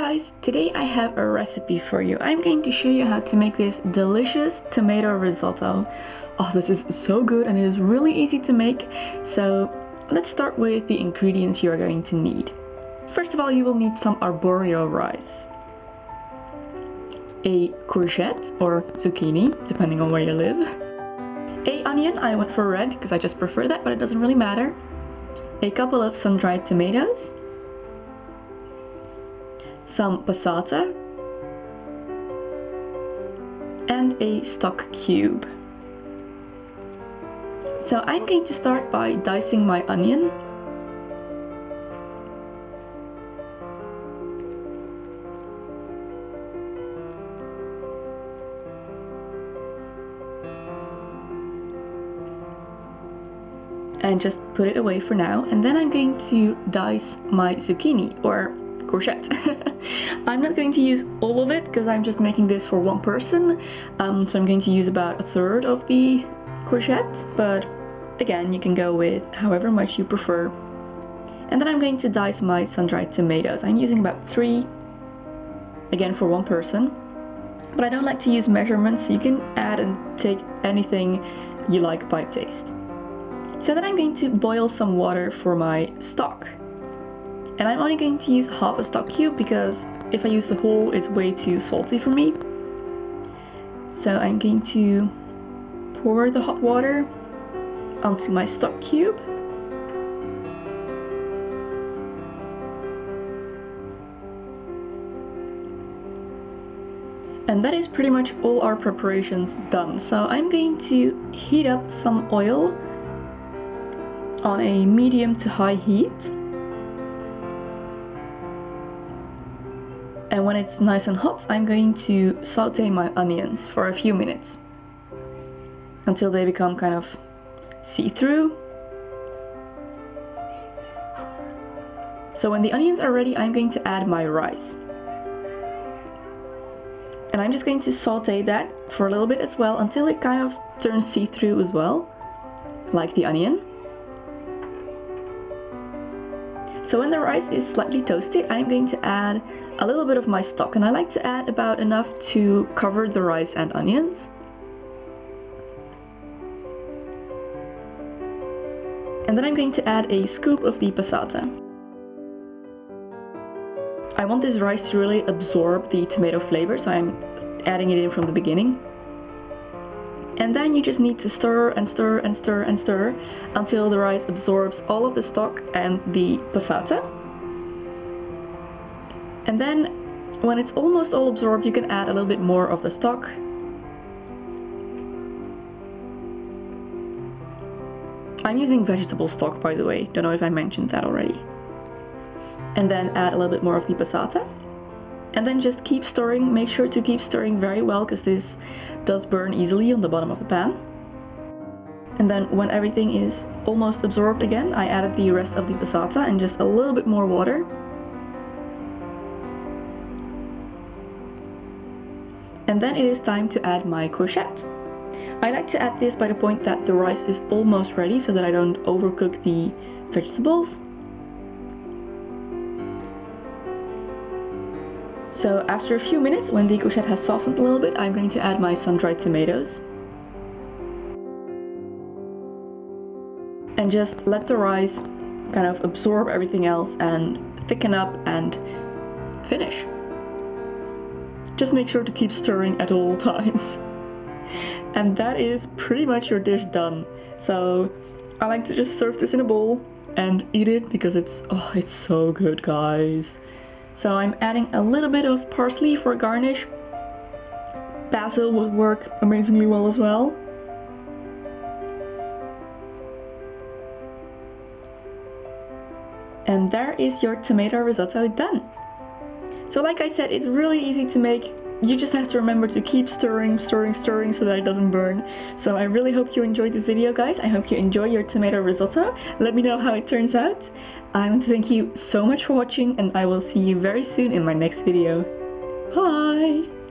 guys, today I have a recipe for you. I'm going to show you how to make this delicious tomato risotto. Oh, this is so good and it is really easy to make. So let's start with the ingredients you are going to need. First of all, you will need some arborio rice, a courgette or zucchini, depending on where you live, a onion. I went for red because I just prefer that, but it doesn't really matter, a couple of sun-dried tomatoes, some passata, and a stock cube. So I'm going to start by dicing my onion. And just put it away for now. And then I'm going to dice my zucchini or courgette. I'm not going to use all of it because I'm just making this for one person. So I'm going to use about a third of the courgette, but again, you can go with however much you prefer. And then I'm going to dice my sun-dried tomatoes. I'm using about 3, again for one person. But I don't like to use measurements, so you can add and take anything you like by taste. So then I'm going to boil some water for my stock. And I'm only going to use half a stock cube because if I use the whole, it's way too salty for me. So I'm going to pour the hot water onto my stock cube. And that is pretty much all our preparations done. So I'm going to heat up some oil on a medium to high heat. And when it's nice and hot, I'm going to saute my onions for a few minutes until they become kind of see-through. So when the onions are ready, I'm going to add my rice. And I'm just going to saute that for a little bit as well until it kind of turns see-through as well, like the onion. So when the rice is slightly toasted, I'm going to add a little bit of my stock, and I like to add about enough to cover the rice and onions. And then I'm going to add a scoop of the passata. I want this rice to really absorb the tomato flavor, so I'm adding it in from the beginning. And then you just need to stir and stir and stir and stir until the rice absorbs all of the stock and the passata. And then when it's almost all absorbed, you can add a little bit more of the stock. I'm using vegetable stock, by the way. Don't know if I mentioned that already. And then add a little bit more of the passata. And then just keep stirring. Make sure to keep stirring very well because this does burn easily on the bottom of the pan. And then when everything is almost absorbed again, I added the rest of the passata and just a little bit more water. And then it is time to add my courgette. I like to add this by the point that the rice is almost ready so that I don't overcook the vegetables. So after a few minutes, when the courgette has softened a little bit, I'm going to add my sun-dried tomatoes. And just let the rice kind of absorb everything else and thicken up and finish. Just make sure to keep stirring at all times. And that is pretty much your dish done. So I like to just serve this in a bowl and eat it because it's so good, guys. So I'm adding a little bit of parsley for garnish. Basil would work amazingly well as well. And there is your tomato risotto done. So like I said, it's really easy to make. You just have to remember to keep stirring, stirring, stirring so that it doesn't burn. So I really hope you enjoyed this video, guys. I hope you enjoy your tomato risotto. Let me know how it turns out. I want to thank you so much for watching, and I will see you very soon in my next video. Bye!